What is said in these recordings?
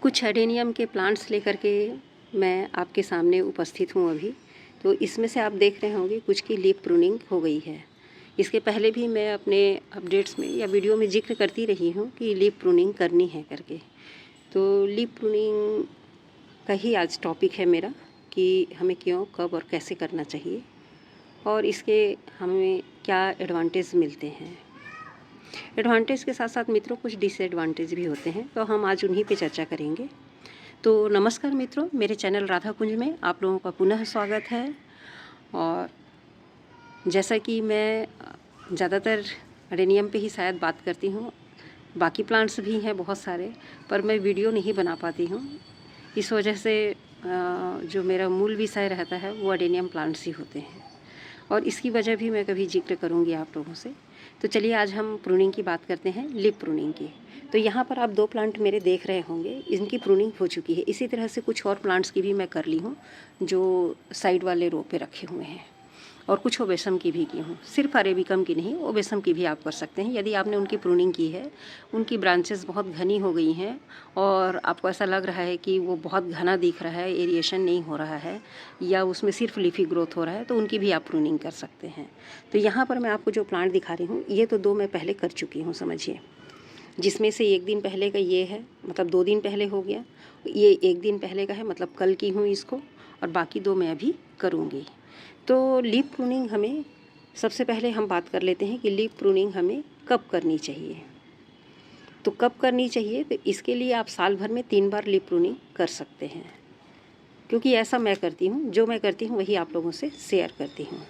कुछ एडेनियम के प्लांट्स लेकर के मैं आपके सामने उपस्थित हूँ अभी। तो इसमें से आप देख रहे होंगे कुछ की लीफ प्रूनिंग हो गई है। इसके पहले भी मैं अपने अपडेट्स में या वीडियो में जिक्र करती रही हूँ कि लीफ प्रूनिंग करनी है करके। तो लीफ प्रूनिंग का ही आज टॉपिक है मेरा कि हमें क्यों, कब और कैसे करना चाहिए और इसके हमें क्या एडवांटेज मिलते हैं। एडवांटेज के साथ साथ मित्रों कुछ डिसएडवांटेज भी होते हैं, तो हम आज उन्हीं पे चर्चा करेंगे। तो नमस्कार मित्रों, मेरे चैनल राधा कुंज में आप लोगों का पुनः स्वागत है। और जैसा कि मैं ज़्यादातर एडेनियम पे ही शायद बात करती हूँ, बाकी प्लांट्स भी हैं बहुत सारे, पर मैं वीडियो नहीं बना पाती हूँ। इस वजह से जो मेरा मूल विषय रहता है वो एडेनियम प्लांट्स ही होते हैं और इसकी वजह भी मैं कभी जिक्र करूँगी आप लोगों से। तो चलिए आज हम प्रूनिंग की बात करते हैं, लीफ प्रूनिंग की। तो यहाँ पर आप दो प्लांट मेरे देख रहे होंगे, इनकी प्रूनिंग हो चुकी है। इसी तरह से कुछ और प्लांट्स की भी मैं कर ली हूँ जो साइड वाले रो पे रखे हुए हैं, और कुछ ओबेसम की भी की हूँ। सिर्फ अरेबिकम की नहीं, ओबेसम की भी आप कर सकते हैं। यदि आपने उनकी प्रूनिंग की है, उनकी ब्रांचेस बहुत घनी हो गई हैं और आपको ऐसा लग रहा है कि वो बहुत घना दिख रहा है, एरिएशन नहीं हो रहा है या उसमें सिर्फ लीफी ग्रोथ हो रहा है, तो उनकी भी आप प्रूनिंग कर सकते हैं। तो यहाँ पर मैं आपको जो प्लांट दिखा रही हूँ, ये तो दो मैं पहले कर चुकी हूँ समझिए। जिसमें से एक दिन पहले का ये है, मतलब 2 दिन पहले हो गया। ये 1 दिन पहले का है, मतलब कल की हूँ इसको, और बाकी 2 मैं अभी करूँगी। तो लीफ प्रूनिंग हमें सबसे पहले हम बात कर लेते हैं कि लीफ प्रूनिंग हमें कब करनी चाहिए। तो कब करनी चाहिए, तो इसके लिए आप साल भर में 3 बार लीफ प्रूनिंग कर सकते हैं, क्योंकि ऐसा मैं करती हूँ। जो मैं करती हूँ वही आप लोगों से शेयर करती हूँ।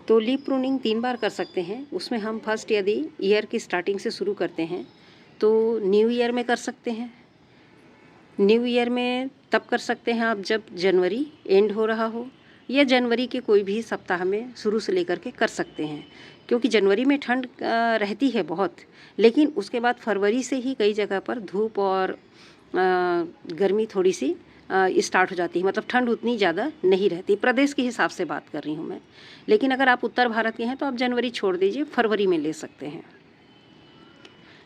तो लीफ प्रूनिंग 3 बार कर सकते हैं। उसमें हम फर्स्ट यदि ईयर की स्टार्टिंग से शुरू करते हैं तो न्यू ईयर में कर सकते हैं। न्यू ईयर में तब कर सकते हैं आप जब जनवरी एंड हो रहा हो, या जनवरी के कोई भी सप्ताह में शुरू से लेकर के कर सकते हैं, क्योंकि जनवरी में ठंड रहती है बहुत, लेकिन उसके बाद फरवरी से ही कई जगह पर धूप और गर्मी थोड़ी सी स्टार्ट हो जाती है। मतलब ठंड उतनी ज़्यादा नहीं रहती, प्रदेश के हिसाब से बात कर रही हूँ मैं। लेकिन अगर आप उत्तर भारत के हैं तो आप जनवरी छोड़ दीजिए, फरवरी में ले सकते हैं,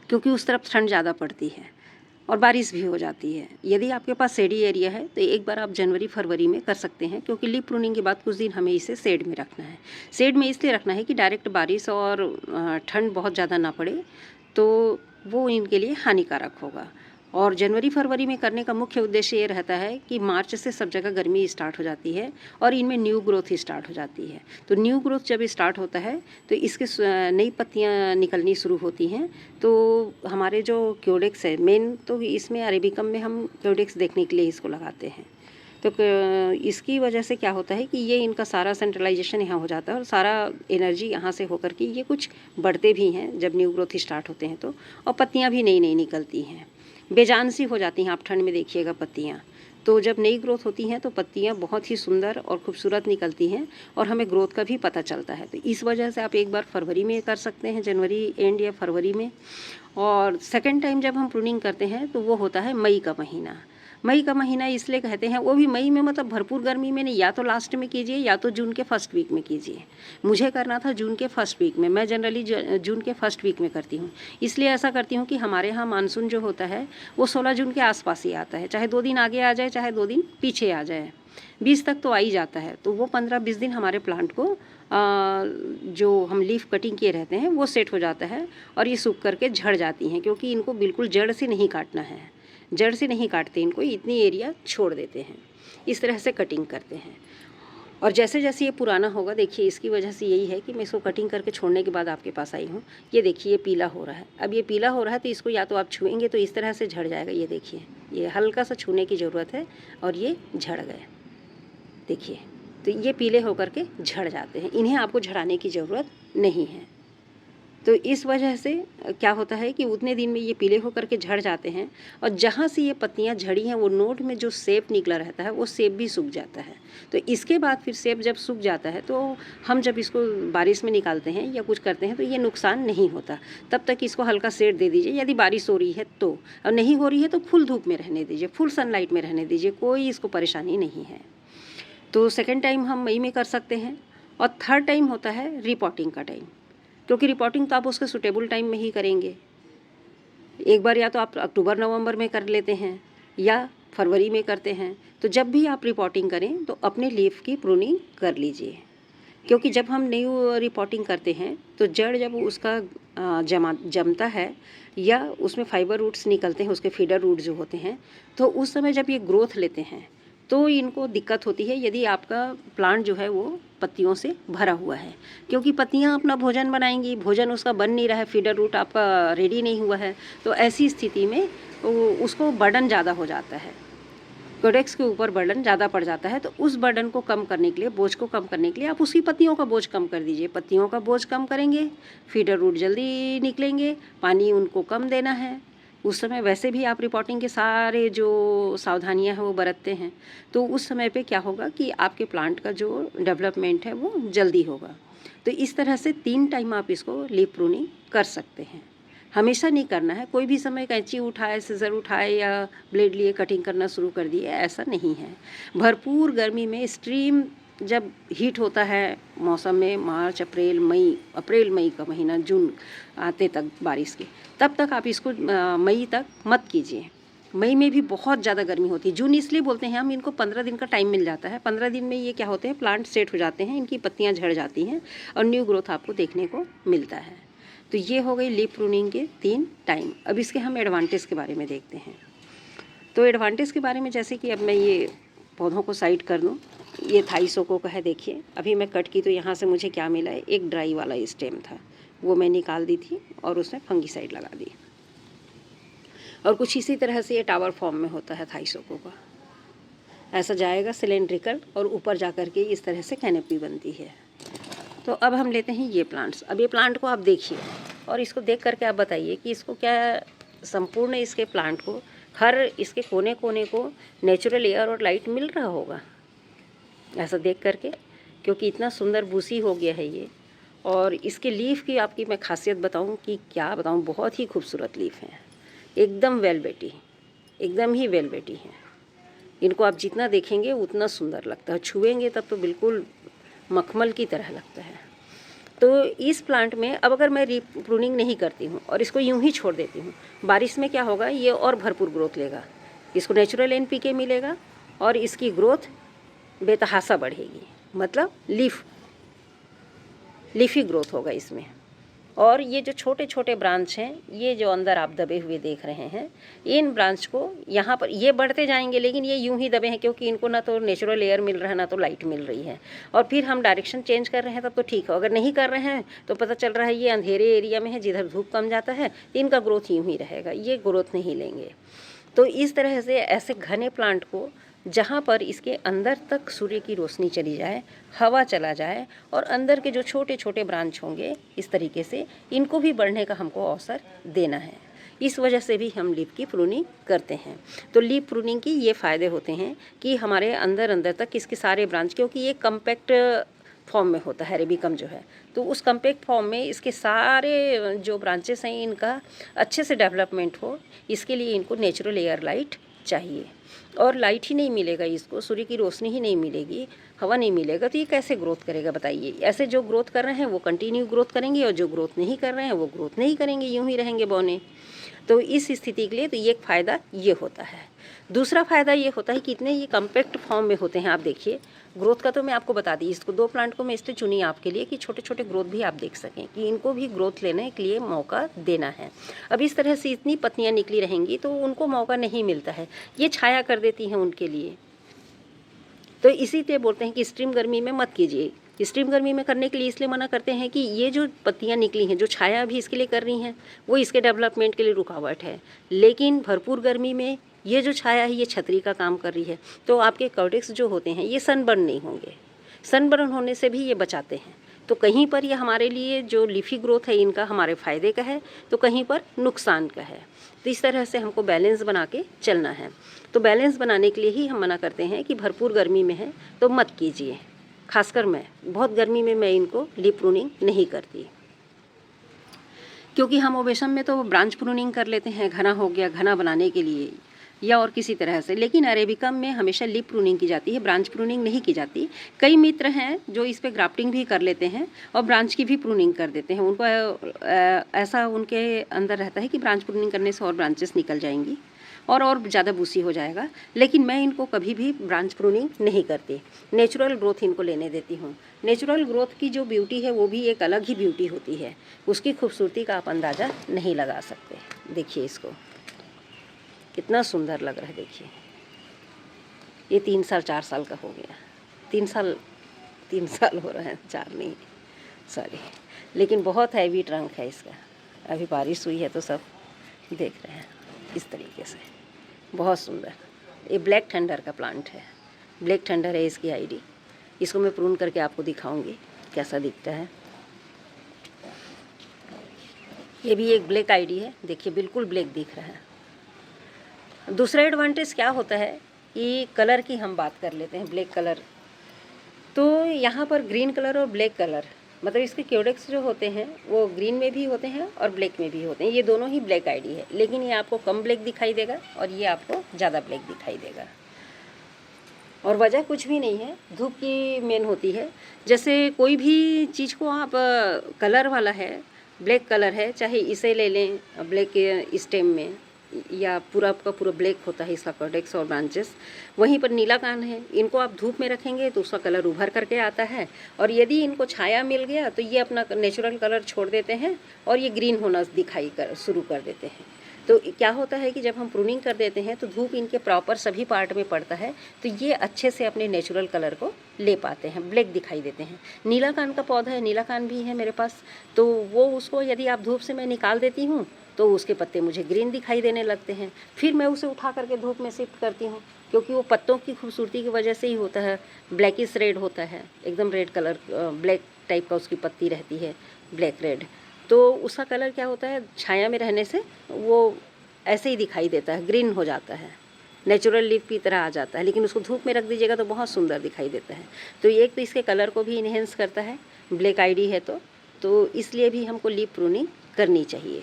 क्योंकि उस तरफ ठंड ज़्यादा पड़ती है और बारिश भी हो जाती है। यदि आपके पास शेडी एरिया है तो एक बार आप जनवरी फरवरी में कर सकते हैं, क्योंकि लीफ प्रूनिंग के बाद कुछ दिन हमें इसे शेड में रखना है। शेड में इसलिए रखना है कि डायरेक्ट बारिश और ठंड बहुत ज़्यादा ना पड़े, तो वो इनके लिए हानिकारक होगा। और जनवरी फरवरी में करने का मुख्य उद्देश्य ये रहता है कि मार्च से सब जगह गर्मी स्टार्ट हो जाती है और इनमें न्यू ग्रोथ स्टार्ट हो जाती है। तो न्यू ग्रोथ जब स्टार्ट होता है तो इसके नई पत्तियां निकलनी शुरू होती हैं। तो हमारे जो क्योडेक्स है मेन, तो इसमें अरेबिकम में हम क्योडेक्स देखने के लिए इसको लगाते हैं। तो इसकी वजह से क्या होता है कि ये इनका सारा सेंट्रलाइजेशन यहाँ हो जाता है और सारा एनर्जी यहाँ से होकर के ये कुछ बढ़ते भी हैं जब न्यू ग्रोथ स्टार्ट होते हैं तो, और पत्तियाँ भी नई नई निकलती हैं, बेजान सी हो जाती हैं। आप ठंड में देखिएगा पत्तियाँ, तो जब नई ग्रोथ होती हैं तो पत्तियाँ बहुत ही सुंदर और खूबसूरत निकलती हैं और हमें ग्रोथ का भी पता चलता है। तो इस वजह से आप एक बार फरवरी में कर सकते हैं, जनवरी एंड या फरवरी में। और सेकेंड टाइम जब हम प्रूनिंग करते हैं तो वो होता है मई का महीना। मई का महीना इसलिए कहते हैं, वो भी मई में, मतलब भरपूर गर्मी में नहीं, या तो लास्ट में कीजिए या तो जून के फर्स्ट वीक में कीजिए। मुझे करना था जून के फर्स्ट वीक में, मैं जनरली जून के फर्स्ट वीक में करती हूँ। इसलिए ऐसा करती हूँ कि हमारे यहाँ मानसून जो होता है वो 16 जून के आसपास ही आता है, चाहे 2 दिन आगे आ जाए चाहे 2 दिन पीछे आ जाए, 20 तक तो आ ही जाता है। तो वो 15-20 दिन हमारे प्लांट को जो हम लीफ कटिंग किए रहते हैं वो सेट हो जाता है और ये सूख करके झड़ जाती हैं, क्योंकि इनको बिल्कुल जड़ से नहीं काटना है, जड़ से नहीं काटते इनको, इतनी एरिया छोड़ देते हैं। इस तरह से कटिंग करते हैं। और जैसे जैसे ये पुराना होगा, देखिए इसकी वजह से यही है कि मैं इसको कटिंग करके छोड़ने के बाद आपके पास आई हूँ। ये देखिए ये पीला हो रहा है। अब ये पीला हो रहा है तो इसको या तो आप छुएंगे तो इस तरह से झड़ जाएगा। ये देखिए, ये हल्का सा छूने की ज़रूरत है और ये झड़ गए। देखिए, तो ये पीले होकर के झड़ जाते हैं, इन्हें आपको झड़ाने की ज़रूरत नहीं है। तो इस वजह से क्या होता है कि उतने दिन में ये पीले होकर के झड़ जाते हैं, और जहाँ से ये पत्तियाँ झड़ी हैं वो नोड में जो सेप निकला रहता है वो सेप भी सूख जाता है। तो इसके बाद फिर सेप जब सूख जाता है तो हम जब इसको बारिश में निकालते हैं या कुछ करते हैं तो ये नुकसान नहीं होता। तब तक इसको हल्का शेड दे दीजिए यदि बारिश हो रही है तो, और नहीं हो रही है तो फुल धूप में रहने दीजिए, फुल सनलाइट में रहने दीजिए, कोई इसको परेशानी नहीं है। तो सेकेंड टाइम हम मई में कर सकते हैं। और थर्ड टाइम होता है रिपोर्टिंग का टाइम, क्योंकि रिपोर्टिंग तो आप उसके सूटेबल टाइम में ही करेंगे। एक बार या तो आप अक्टूबर नवंबर में कर लेते हैं, या फरवरी में करते हैं, तो जब भी आप रिपोर्टिंग करें तो अपने लीफ की प्रूनिंग कर लीजिए। क्योंकि जब हम न्यू रिपोर्टिंग करते हैं तो जड़ जब उसका जमता है या उसमें फाइबर रूट्स निकलते हैं, उसके फीडर रूट जो होते हैं, तो उस समय जब ये ग्रोथ लेते हैं तो इनको दिक्कत होती है यदि आपका प्लांट जो है वो पत्तियों से भरा हुआ है। क्योंकि पत्तियां अपना भोजन बनाएंगी, भोजन उसका बन नहीं रहा है, फीडर रूट आपका रेडी नहीं हुआ है, तो ऐसी स्थिति में उसको बर्डन ज़्यादा हो जाता है, कोडेक्स के ऊपर बर्डन ज़्यादा पड़ जाता है। तो उस बर्डन को कम करने के लिए, बोझ को कम करने के लिए आप उसकी पत्तियों का बोझ कम कर दीजिए। पत्तियों का बोझ कम करेंगे, फीडर रूट जल्दी निकलेंगे, पानी उनको कम देना है। उस समय वैसे भी आप रिपोर्टिंग के सारे जो सावधानियां हैं वो बरतते हैं, तो उस समय पे क्या होगा कि आपके प्लांट का जो डेवलपमेंट है वो जल्दी होगा। तो इस तरह से 3 टाइम आप इसको लीफ प्रूनिंग कर सकते हैं। हमेशा नहीं करना है, कोई भी समय कैंची उठाए, सीजर उठाए या ब्लेड लिए कटिंग करना शुरू कर दिए, ऐसा नहीं है। भरपूर गर्मी में एक्सट्रीम जब हीट होता है मौसम में, मार्च अप्रैल मई का महीना, जून आते तक बारिश के, तब तक आप इसको मई तक मत कीजिए। मई में भी बहुत ज़्यादा गर्मी होती है। जून इसलिए बोलते हैं हम, इनको 15 दिन का टाइम मिल जाता है। 15 दिन में ये क्या होते हैं, प्लांट सेट हो जाते हैं, इनकी पत्तियाँ झड़ जाती हैं और न्यू ग्रोथ आपको देखने को मिलता है। तो ये हो गई लीफ प्रूनिंग के 3 टाइम। अब इसके हम एडवांटेज के बारे में देखते हैं। तो एडवांटेज के बारे में, जैसे कि अब मैं ये पौधों को साइड कर दूँ, ये थाईसोको का है, देखिए अभी मैं कट की तो यहाँ से मुझे क्या मिला है, एक ड्राई वाला स्टेम था, वो मैं निकाल दी थी और उसमें फंगीसाइड लगा दी। और कुछ इसी तरह से ये टावर फॉर्म में होता है थाईसोको का, ऐसा जाएगा सिलेंड्रिकल और ऊपर जा कर के इस तरह से कैनोपी बनती है। तो अब हम लेते हैं ये प्लांट्स। अब ये प्लांट को आप देखिए और इसको देख करके आप बताइए कि इसको क्या संपूर्ण इसके प्लांट को, हर इसके कोने कोने को नेचुरल एयर और लाइट मिल रहा होगा ऐसा देख करके, क्योंकि इतना सुंदर बूसी हो गया है ये। और इसके लीफ की आपकी मैं खासियत बताऊं कि क्या बताऊं, बहुत ही खूबसूरत लीफ हैं, एकदम वेलवेटी, एकदम ही वेलवेटी हैं। इनको आप जितना देखेंगे उतना सुंदर लगता है, छुएंगे तब तो बिल्कुल मखमल की तरह लगता है। तो इस प्लांट में अब अगर मैं प्रूनिंग नहीं करती हूँ और इसको यूं ही छोड़ देती हूँ, बारिश में क्या होगा, ये और भरपूर ग्रोथ लेगा, इसको नेचुरल एनपीके मिलेगा और इसकी ग्रोथ बेतहासा बढ़ेगी, मतलब लीफी ग्रोथ होगा इसमें। और ये जो छोटे छोटे ब्रांच हैं, ये जो अंदर आप दबे हुए देख रहे हैं, इन ब्रांच को यहाँ पर ये बढ़ते जाएंगे, लेकिन ये यूं ही दबे हैं क्योंकि इनको ना तो नेचुरल एयर मिल रहा है ना तो लाइट मिल रही है। और फिर हम डायरेक्शन चेंज कर रहे हैं तब तो ठीक है, अगर नहीं कर रहे हैं तो पता चल रहा है ये अंधेरे एरिया में है जिधर धूप कम जाता है, तो इनका ग्रोथ यूं ही रहेगा, ये ग्रोथ नहीं लेंगे। तो इस तरह से ऐसे घने प्लांट को जहाँ पर इसके अंदर तक सूर्य की रोशनी चली जाए, हवा चला जाए और अंदर के जो छोटे छोटे ब्रांच होंगे, इस तरीके से इनको भी बढ़ने का हमको अवसर देना है। इस वजह से भी हम लीफ की प्रूनिंग करते हैं। तो लीफ प्रूनिंग की ये फ़ायदे होते हैं कि हमारे अंदर तक इसके सारे ब्रांच, क्योंकि ये कम्पैक्ट फॉर्म में होता है रेबिकम जो है, तो उस कम्पैक्ट फॉर्म में इसके सारे जो ब्रांचेस हैं इनका अच्छे से डेवलपमेंट हो, इसके लिए इनको नेचुरल एयर लाइट चाहिए। और लाइट ही नहीं मिलेगा इसको, सूर्य की रोशनी ही नहीं मिलेगी, हवा नहीं मिलेगा, तो ये कैसे ग्रोथ करेगा बताइए। ऐसे जो ग्रोथ कर रहे हैं वो कंटिन्यू ग्रोथ करेंगे और जो ग्रोथ नहीं कर रहे हैं वो ग्रोथ नहीं करेंगे, यूं ही रहेंगे बौने। तो इस स्थिति के लिए तो ये एक फ़ायदा ये होता है। दूसरा फ़ायदा ये होता है कि इतने ये कम्पैक्ट फॉर्म में होते हैं, आप देखिए ग्रोथ का तो मैं आपको बता दी। इसको 2 प्लांट को मैं इसलिए चुनी आपके लिए कि छोटे छोटे ग्रोथ भी आप देख सकें, कि इनको भी ग्रोथ लेने के लिए मौका देना है। अब इस तरह से इतनी पत्तियाँ निकली रहेंगी तो उनको मौका नहीं मिलता है, ये छाया कर देती हैं उनके लिए। तो इसीलिए बोलते हैं कि एक्सट्रीम गर्मी में मत कीजिए। एक्सट्रीम गर्मी में करने के लिए इसलिए मना करते हैं कि ये जो पत्तियां निकली हैं, जो छाया भी इसके लिए कर रही हैं, वो इसके डेवलपमेंट के लिए रुकावट है। लेकिन भरपूर गर्मी में ये जो छाया है ये छतरी का काम कर रही है, तो आपके कॉर्टेक्स जो होते हैं ये सनबर्न नहीं होंगे, सनबर्न होने से भी ये बचाते हैं। तो कहीं पर ये हमारे लिए जो लीफी ग्रोथ है इनका हमारे फ़ायदे का है, तो कहीं पर नुकसान का है। तो इस तरह से हमको बैलेंस बना के चलना है। तो बैलेंस बनाने के लिए ही हम मना करते हैं कि भरपूर गर्मी में है तो मत कीजिए। खासकर मैं बहुत गर्मी में मैं इनको लीफ प्रूनिंग नहीं करती, क्योंकि हम ओबेसम में तो ब्रांच प्रूनिंग कर लेते हैं, घना हो गया, घना बनाने के लिए, या और किसी तरह से, लेकिन अरेबिकम में हमेशा लीफ प्रूनिंग की जाती है, ब्रांच प्रूनिंग नहीं की जाती। कई मित्र हैं जो इस पे ग्राफ्टिंग भी कर लेते हैं और ब्रांच की भी प्रूनिंग कर देते हैं। उनको ऐसा उनके अंदर रहता है कि ब्रांच प्रूनिंग करने से और ब्रांचेस निकल जाएंगी और ज़्यादा बूसी हो जाएगा, लेकिन मैं इनको कभी भी ब्रांच प्रूनिंग नहीं करती, नेचुरल ग्रोथ इनको लेने देती हूँ। नेचुरल ग्रोथ की जो ब्यूटी है वो भी एक अलग ही ब्यूटी होती है, उसकी खूबसूरती का आप अंदाज़ा नहीं लगा सकते। देखिए इसको कितना सुंदर लग रहा है। देखिए ये 3 साल 4 साल का हो गया, 3 साल हो रहा है, 4 नहीं सॉरी, लेकिन बहुत हैवी ट्रंक है इसका। अभी बारिश हुई है तो सब देख रहे हैं इस तरीके से, बहुत सुंदर। ये ब्लैक थंडर का प्लांट है, ब्लैक थंडर है इसकी आईडी। इसको मैं प्रून करके आपको दिखाऊंगी कैसा दिखता है। ये भी एक ब्लैक आईडी है, देखिए बिल्कुल ब्लैक दिख रहा है। दूसरा एडवांटेज क्या होता है कि कलर की हम बात कर लेते हैं, ब्लैक कलर। तो यहाँ पर ग्रीन कलर और ब्लैक कलर, मतलब इसके क्योडेक्स जो होते हैं वो ग्रीन में भी होते हैं और ब्लैक में भी होते हैं। ये दोनों ही ब्लैक आईडी है, लेकिन ये आपको कम ब्लैक दिखाई देगा और ये आपको ज़्यादा ब्लैक दिखाई देगा। और वजह कुछ भी नहीं है, धूप की मेन होती है। जैसे कोई भी चीज़ को आप कलर वाला है, ब्लैक कलर है, चाहे इसे ले लें ब्लैक स्टेम में, या पूरा आपका पूरा ब्लैक होता है इसका कॉर्डेक्स और ब्रांचेस। वहीं पर नीला कान है, इनको आप धूप में रखेंगे तो उसका कलर उभर करके आता है, और यदि इनको छाया मिल गया तो ये अपना नेचुरल कलर छोड़ देते हैं और ये ग्रीन होना दिखाई शुरू कर देते हैं। तो क्या होता है कि जब हम प्रूनिंग कर देते हैं तो धूप इनके प्रॉपर सभी पार्ट में पड़ता है, तो ये अच्छे से अपने नेचुरल कलर को ले पाते हैं, ब्लैक दिखाई देते हैं। नीला कान का पौधा है, नीला कान भी है मेरे पास, तो वो उसको यदि आप धूप से मैं निकाल देती हूँ तो उसके पत्ते मुझे ग्रीन दिखाई देने लगते हैं। फिर मैं उसे उठा करके धूप में शिफ्ट करती हूँ, क्योंकि वो पत्तों की खूबसूरती की वजह से ही होता है। ब्लैकिश रेड होता है, एकदम रेड कलर, ब्लैक टाइप का उसकी पत्ती रहती है, ब्लैक रेड। तो उसका कलर क्या होता है, छाया में रहने से वो ऐसे ही दिखाई देता है, ग्रीन हो जाता है, नेचुरल लीफ की तरह आ जाता है। लेकिन उसको धूप में रख दीजिएगा तो बहुत सुंदर दिखाई देता है। तो एक तो इसके कलर को भी इन्हेंस करता है, ब्लैक आईडी है तो इसलिए भी हमको लीफ प्रूनिंग करनी चाहिए।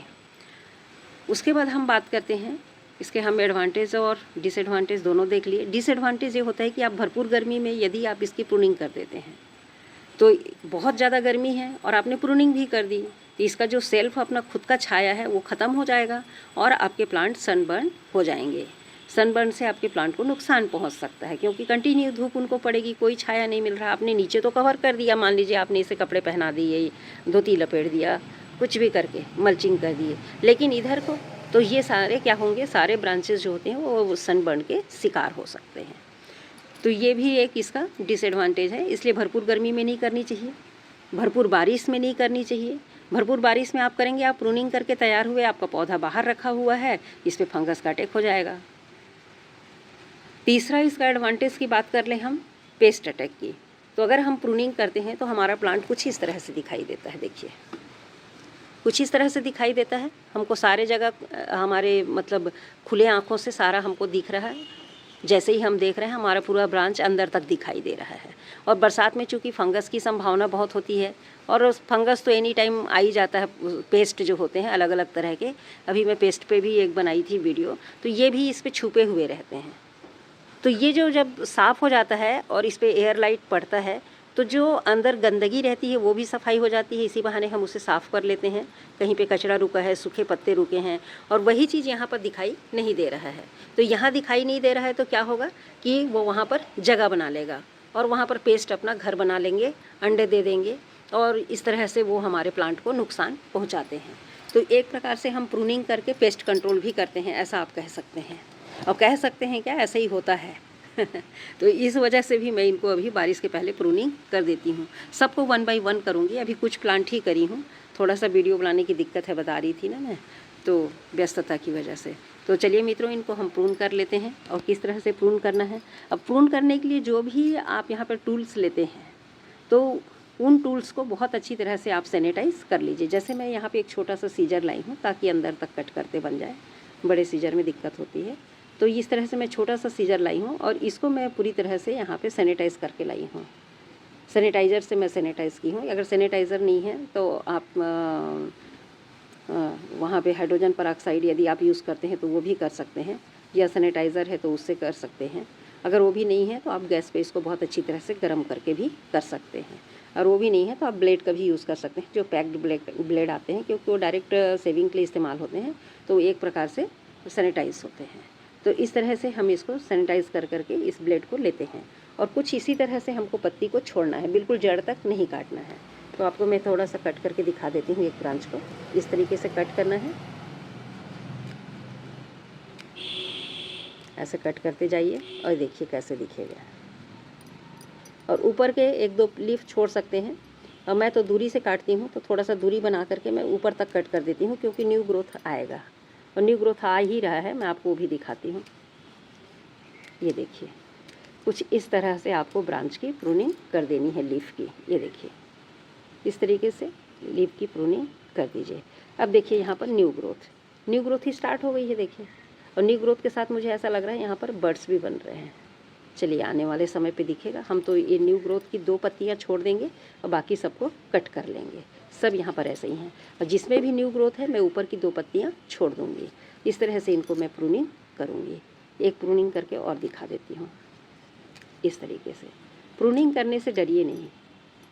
उसके बाद हम बात करते हैं इसके, हम एडवांटेज और डिसएडवांटेज दोनों देख लिए। डिसएडवांटेज ये होता है कि आप भरपूर गर्मी में यदि आप इसकी प्रूनिंग कर देते हैं तो बहुत ज़्यादा गर्मी है और आपने प्रूनिंग भी कर दी तो इसका जो सेल्फ अपना खुद का छाया है वो ख़त्म हो जाएगा और आपके प्लांट सनबर्न हो जाएंगे। सनबर्न से आपके प्लांट को नुकसान पहुंच सकता है, क्योंकि कंटिन्यू धूप उनको पड़ेगी, कोई छाया नहीं मिल रहा। आपने नीचे तो कवर कर दिया, मान लीजिए आपने इसे कपड़े पहना दिए, धोती लपेट दिया, कुछ भी करके मल्चिंग कर दिए, लेकिन इधर को तो ये सारे क्या होंगे, सारे ब्रांचेस जो होते हैं वो सनबर्न के शिकार हो सकते हैं। तो ये भी एक इसका डिसएडवांटेज है। इसलिए भरपूर गर्मी में नहीं करनी चाहिए, भरपूर बारिश में नहीं करनी चाहिए। भरपूर बारिश में आप करेंगे, आप प्रूनिंग करके तैयार हुए, आपका पौधा बाहर रखा हुआ है, इस पर फंगस का अटैक हो जाएगा। तीसरा इसका एडवांटेज की बात कर लें हम, पेस्ट अटैक की। तो अगर हम प्रूनिंग करते हैं तो हमारा प्लांट कुछ इस तरह से दिखाई देता है। देखिए कुछ इस तरह से दिखाई देता है, हमको सारे जगह हमारे मतलब खुले आँखों से सारा हमको दिख रहा है। जैसे ही हम देख रहे हैं हमारा पूरा ब्रांच अंदर तक दिखाई दे रहा है। और बरसात में चूँकि फंगस की संभावना बहुत होती है, और फंगस तो एनी टाइम आ ही जाता है। पेस्ट जो होते हैं अलग अलग तरह के, अभी मैं पेस्ट पे भी एक बनाई थी वीडियो, तो ये भी इस पे छुपे हुए रहते हैं। तो ये जो जब साफ़ हो जाता है और इस पर एयर लाइट पड़ता है तो जो अंदर गंदगी रहती है वो भी सफाई हो जाती है। इसी बहाने हम उसे साफ़ कर लेते हैं, कहीं पे कचरा रुका है, सूखे पत्ते रुके हैं, और वही चीज़ यहाँ पर दिखाई नहीं दे रहा है। तो यहाँ दिखाई नहीं दे रहा है तो क्या होगा कि वो वहाँ पर जगह बना लेगा और वहाँ पर पेस्ट अपना घर बना लेंगे, अंडे दे देंगे, और इस तरह से वो हमारे प्लांट को नुकसान पहुँचाते हैं। तो एक प्रकार से हम प्रूनिंग करके पेस्ट कंट्रोल भी करते हैं, ऐसा आप कह सकते हैं। और कह सकते हैं क्या, ऐसा ही होता है। तो इस वजह से भी मैं इनको अभी बारिश के पहले प्रूनिंग कर देती हूँ। सबको 1 बाय 1 करूँगी, अभी कुछ प्लांट ही करी हूँ, थोड़ा सा वीडियो बनाने की दिक्कत है, बता रही थी ना मैं, तो व्यस्तता की वजह से। तो चलिए मित्रों, इनको हम प्रून कर लेते हैं। और किस तरह से प्रून करना है, अब प्रून करने के लिए जो भी आप यहाँ पर टूल्स लेते हैं तो उन टूल्स को बहुत अच्छी तरह से आप सैनिटाइज़ कर लीजिए। जैसे मैं यहाँ पे एक छोटा सा सीजर लाई हूँ ताकि अंदर तक कट करते बन जाए, बड़े सीजर में दिक्कत होती है। तो इस तरह से मैं छोटा सा सीजर लाई हूँ और इसको मैं पूरी तरह से यहाँ पे सैनिटाइज़ करके लाई हूँ। सैनिटाइज़र से मैं सैनिटाइज़ की हूँ। अगर सैनिटाइज़र नहीं है तो आप वहाँ पे हाइड्रोजन पेरोक्साइड यदि आप यूज़ करते हैं तो वो भी कर सकते हैं। या सैनिटाइज़र है तो उससे कर सकते हैं। अगर वो भी नहीं है तो आप गैस पे इसको बहुत अच्छी तरह से गर्म करके भी कर सकते हैं। और वो भी नहीं है तो आप ब्लेड का भी यूज़ कर सकते हैं, जो पैक्ड ब्लेड आते हैं, क्योंकि वो डायरेक्ट सेविंग के लिए इस्तेमाल होते हैं, तो एक प्रकार से सैनिटाइज होते हैं। तो इस तरह से हम इसको सैनिटाइज कर करके इस ब्लेड को लेते हैं। और कुछ इसी तरह से हमको पत्ती को छोड़ना है, बिल्कुल जड़ तक नहीं काटना है। तो आपको मैं थोड़ा सा कट करके दिखा देती हूँ। एक ब्रांच को इस तरीके से कट करना है, ऐसे कट करते जाइए और देखिए कैसे दिखेगा। और ऊपर के एक दो लीफ छोड़ सकते हैं। और मैं तो दूरी से काटती हूँ, तो थोड़ा सा दूरी बना करके मैं ऊपर तक कट कर देती हूँ, क्योंकि न्यू ग्रोथ आएगा। और न्यू ग्रोथ आ ही रहा है, मैं आपको वो भी दिखाती हूँ। ये देखिए, कुछ इस तरह से आपको ब्रांच की प्रूनिंग कर देनी है लीफ की। ये देखिए, इस तरीके से लीफ की प्रूनिंग कर दीजिए। अब देखिए यहाँ पर न्यू ग्रोथ ही स्टार्ट हो गई है, देखिए। और न्यू ग्रोथ के साथ मुझे ऐसा लग रहा है यहाँ पर बर्ड्स भी बन रहे हैं। चलिए, आने वाले समय पे दिखेगा। हम तो ये न्यू ग्रोथ की 2 पत्तियाँ छोड़ देंगे और बाकी सबको कट कर लेंगे। सब यहाँ पर ऐसे ही हैं, और जिसमें भी न्यू ग्रोथ है मैं ऊपर की 2 पत्तियाँ छोड़ दूँगी। इस तरह से इनको मैं प्रूनिंग करूँगी। एक प्रूनिंग करके और दिखा देती हूँ। इस तरीके से प्रूनिंग करने से डरिए नहीं,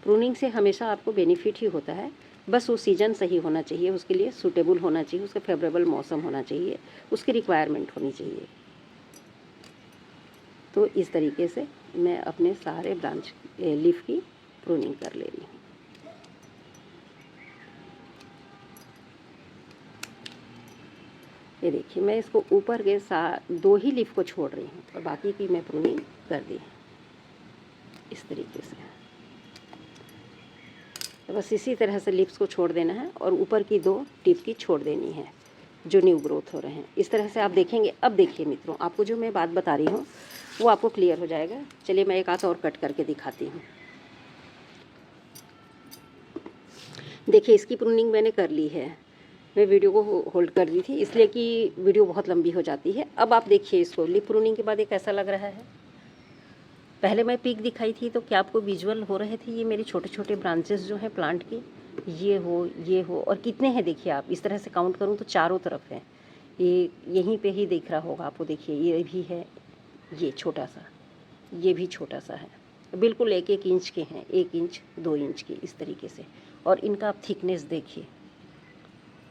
प्रूनिंग से हमेशा आपको बेनिफिट ही होता है। बस वो सीज़न सही होना चाहिए, उसके लिए सूटेबल होना चाहिए, उसका फेवरेबल मौसम होना चाहिए, उसकी रिक्वायरमेंट होनी चाहिए। तो इस तरीके से मैं अपने सारे ब्रांच लीफ की प्रूनिंग कर ले रही हूँ। ये देखिए, मैं इसको ऊपर के 2 ही लीफ को छोड़ रही हूँ और बाकी की मैं प्रूनिंग कर दी है इस तरीके से। तो बस इसी तरह से लीव्स को छोड़ देना है और ऊपर की 2 टिप की छोड़ देनी है जो न्यू ग्रोथ हो रहे हैं। इस तरह से आप देखेंगे। अब देखिए मित्रों, आपको जो मैं बात बता रही हूँ वो आपको क्लियर हो जाएगा। चलिए, मैं एक हाथ और कट करके दिखाती हूँ। देखिए, इसकी प्रूनिंग मैंने कर ली है। मैं वीडियो को होल्ड कर दी थी इसलिए कि वीडियो बहुत लंबी हो जाती है। अब आप देखिए इसको लीफ प्रूनिंग के बाद ये कैसा लग रहा है। पहले मैं पीक दिखाई थी तो क्या आपको विजुअल हो रहे थे ये मेरे छोटे छोटे ब्रांचेस जो हैं प्लांट की, ये हो और कितने हैं देखिए। आप इस तरह से काउंट करूँ तो चारों तरफ है। ये यहीं पे ही दिख रहा होगा आपको। देखिए, ये भी है, ये छोटा सा, ये भी छोटा सा है। बिल्कुल 1-1 इंच के हैं, 1 इंच 2 इंच के, इस तरीके से। और इनका आप थिकनेस देखिए,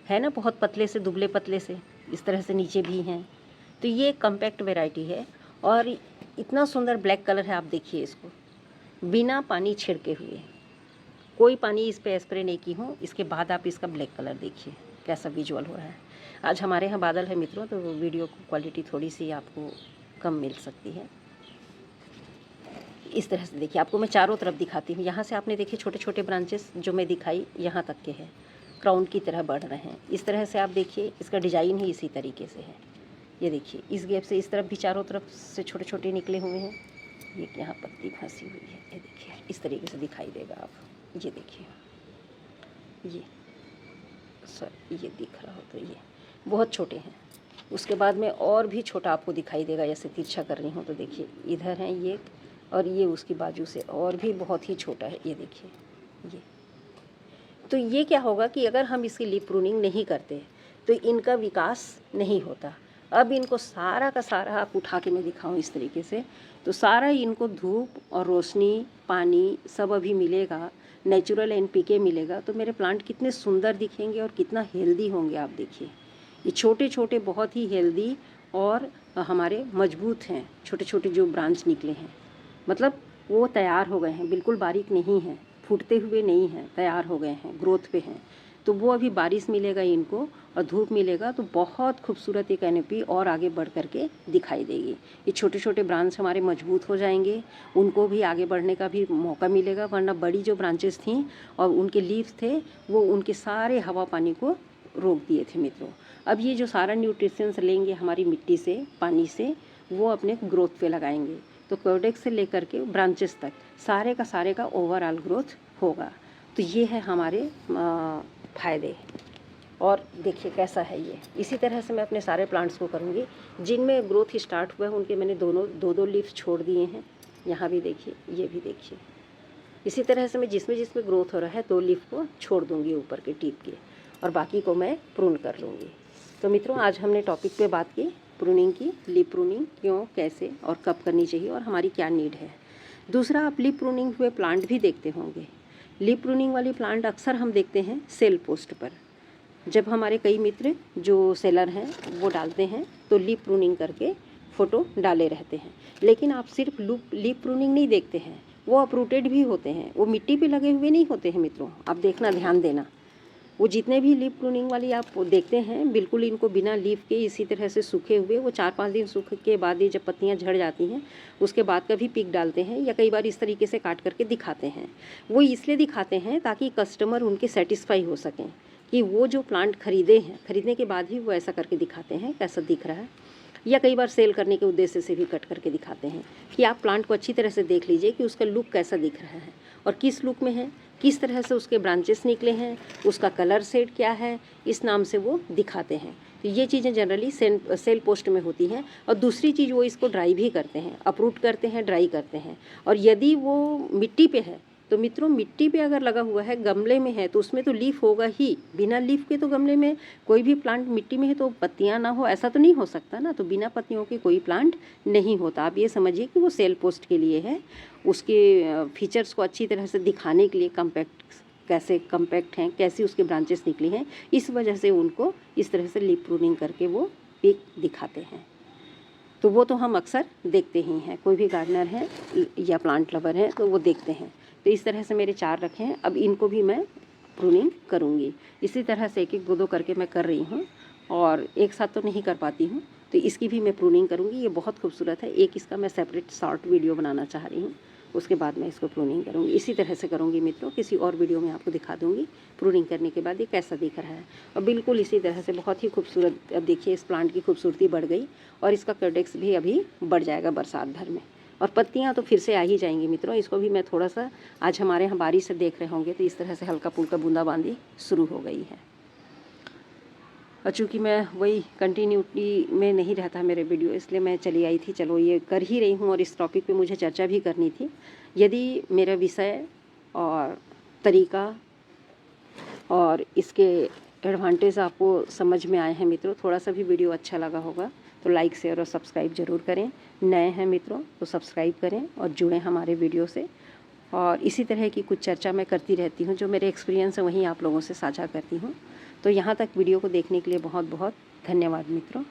है ना, बहुत पतले से दुबले पतले से, इस तरह से नीचे भी हैं। तो ये कम्पैक्ट वैरायटी है और इतना सुंदर ब्लैक कलर है। आप देखिए इसको बिना पानी छिड़के हुए, कोई पानी इस पे स्प्रे नहीं की हूँ, इसके बाद आप इसका ब्लैक कलर देखिए कैसा विजुअल हो रहा है। आज हमारे यहाँ बादल है मित्रों, तो वीडियो की क्वालिटी थोड़ी सी आपको कम मिल सकती है। इस तरह से देखिए, आपको मैं चारों तरफ दिखाती हूँ। यहाँ से आपने देखिए छोटे छोटे ब्रांचेस जो मैं दिखाई यहाँ तक के हैं, क्राउन की तरह बढ़ रहे हैं। इस तरह से आप देखिए, इसका डिज़ाइन ही इसी तरीके से है। ये देखिए, इस गैप से इस तरफ भी चारों तरफ से छोटे छोटे निकले हुए हैं। ये यहाँ पत्ती फंसी हुई है, ये देखिए इस तरीके से दिखाई देगा आप। ये देखिए, ये ये दिख रहा हो तो ये बहुत छोटे हैं। उसके बाद में और भी छोटा आपको दिखाई देगा, जैसे तिरछा कर रही हूँ तो देखिए इधर हैं ये, और ये उसकी बाजू से और भी बहुत ही छोटा है। ये देखिए ये। तो ये क्या होगा कि अगर हम इसकी लीफ प्रूनिंग नहीं करते तो इनका विकास नहीं होता। अब इनको सारा का सारा आप उठा के मैं दिखाऊं इस तरीके से, तो सारा इनको धूप और रोशनी, पानी सब अभी मिलेगा, नेचुरल NPK मिलेगा, तो मेरे प्लांट कितने सुंदर दिखेंगे और कितना हेल्दी होंगे। आप देखिए, ये छोटे छोटे बहुत ही हेल्दी और हमारे मजबूत हैं। छोटे छोटे जो ब्रांच निकले हैं, मतलब वो तैयार हो गए हैं, बिल्कुल बारीक नहीं हैं, फूटते हुए नहीं हैं, तैयार हो गए हैं, ग्रोथ पे हैं। तो वो अभी बारिश मिलेगा इनको और धूप मिलेगा तो बहुत खूबसूरत एक कैनोपी और आगे बढ़ करके दिखाई देगी। ये छोटे छोटे ब्रांच हमारे मजबूत हो जाएंगे, उनको भी आगे बढ़ने का भी मौका मिलेगा। वरना बड़ी जो ब्रांचेस थीं और उनके लीव्स थे, वो उनके सारे हवा पानी को रोक दिए थे मित्रों। अब ये जो सारा न्यूट्रिशंस लेंगे हमारी मिट्टी से, पानी से, वो अपने ग्रोथ पे लगाएंगे। तो कॉर्डेक्स से लेकर के ब्रांचेस तक सारे का ओवरऑल ग्रोथ होगा। तो ये है हमारे फ़ायदे। और देखिए कैसा है ये। इसी तरह से मैं अपने सारे प्लांट्स को करूँगी। जिनमें ग्रोथ स्टार्ट हुआ है उनके मैंने दो लीव्स छोड़ दिए हैं। यहाँ भी देखिए, ये भी देखिए। इसी तरह से मैं जिसमें जिसमें ग्रोथ हो रहा है 2 लीफ को छोड़ दूँगी ऊपर के टिप के, और बाकी को मैं प्रून कर लूँगी। तो मित्रों, आज हमने टॉपिक पे बात की प्रूनिंग की, लीफ प्रूनिंग क्यों, कैसे और कब करनी चाहिए और हमारी क्या नीड है। दूसरा, आप लीफ प्रूनिंग हुए प्लांट भी देखते होंगे। लीफ प्रूनिंग वाली प्लांट अक्सर हम देखते हैं सेल पोस्ट पर। जब हमारे कई मित्र जो सेलर हैं वो डालते हैं तो लीफ प्रूनिंग करके फ़ोटो डाले रहते हैं, लेकिन आप सिर्फ लीफ प्रूनिंग नहीं देखते हैं, वो अपरूटेड भी होते हैं, वो मिट्टी पे लगे हुए नहीं होते हैं मित्रों। आप देखना, ध्यान देना, वो जितने भी लीफ प्रूनिंग वाली आप देखते हैं बिल्कुल इनको बिना लीफ के इसी तरह से सूखे हुए, वो 4-5 दिन सूख के बाद ही जब पत्तियां झड़ जाती हैं उसके बाद का भी पिक डालते हैं, या कई बार इस तरीके से काट करके दिखाते हैं। वो इसलिए दिखाते हैं ताकि कस्टमर उनके सेटिस्फाई हो सकें कि वो जो प्लांट खरीदे हैं, खरीदने के बाद ही वो ऐसा करके दिखाते हैं कैसा दिख रहा है, या कई बार सेल करने के उद्देश्य से भी कट करके दिखाते हैं कि आप प्लांट को अच्छी तरह से देख लीजिए कि उसका लुक कैसा दिख रहा है और किस लुक में है, किस तरह से उसके ब्रांचेस निकले हैं, उसका कलर शेड क्या है, इस नाम से वो दिखाते हैं। तो ये चीज़ें जनरली सेल पोस्ट में होती हैं। और दूसरी चीज़, वो इसको ड्राई भी करते हैं, अपरूट करते हैं, ड्राई करते हैं। और यदि वो मिट्टी पे है तो मित्रों, मिट्टी पे अगर लगा हुआ है, गमले में है तो उसमें तो लीफ होगा ही। बिना लीफ के तो गमले में कोई भी प्लांट मिट्टी में है तो पत्तियां ना हो, ऐसा तो नहीं हो सकता ना। तो बिना पत्तियों के कोई प्लांट नहीं होता। आप ये समझिए कि वो सेल पोस्ट के लिए है, उसके फीचर्स को अच्छी तरह से दिखाने के लिए, कैसे कम्पैक्ट हैं, कैसी उसके ब्रांचेस निकली हैं, इस वजह से उनको इस तरह से लीफ प्रूनिंग करके वो पिक दिखाते हैं। तो वो तो हम अक्सर देखते ही हैं, कोई भी गार्डनर है या प्लांट लवर है तो वो देखते हैं। तो इस तरह से मेरे 4 रखे हैं, अब इनको भी मैं प्रूनिंग करूँगी। इसी तरह से एक-एक, 2-2 करके मैं कर रही हूँ, और एक साथ तो नहीं कर पाती हूँ, तो इसकी भी मैं प्रूनिंग करूँगी। ये बहुत खूबसूरत है, एक इसका मैं सेपरेट शॉर्ट वीडियो बनाना चाह रही हूँ, उसके बाद मैं इसको प्रूनिंग करूँगी। इसी तरह से करूँगी मित्रों, किसी और वीडियो में आपको दिखा दूँगी प्रूनिंग करने के बाद ये कैसा दिख रहा है। और बिल्कुल इसी तरह से बहुत ही खूबसूरत, अब देखिए इस प्लांट की खूबसूरती बढ़ गई और इसका कर्डेक्स भी अभी बढ़ जाएगा बरसात भर में, और पत्तियां तो फिर से आ ही जाएंगी मित्रों। इसको भी मैं थोड़ा सा, आज हमारे यहाँ बारिश से देख रहे होंगे तो इस तरह से हल्का फुल्का बूंदाबांदी शुरू हो गई है। और चूँकि मैं वही कंटिन्यूटी में नहीं रहता मेरे वीडियो, इसलिए मैं चली आई थी। चलो ये कर ही रही हूँ और इस टॉपिक पे मुझे चर्चा भी करनी थी। यदि मेरा विषय और तरीका और इसके एडवांटेज आपको समझ में आए हैं मित्रों, थोड़ा सा भी वीडियो अच्छा लगा होगा तो लाइक, शेयर और सब्सक्राइब ज़रूर करें। नए हैं मित्रों तो सब्सक्राइब करें और जुड़ें हमारे वीडियो से। और इसी तरह की कुछ चर्चा मैं करती रहती हूँ, जो मेरे एक्सपीरियंस है वहीं आप लोगों से साझा करती हूँ। तो यहाँ तक वीडियो को देखने के लिए बहुत बहुत धन्यवाद मित्रों।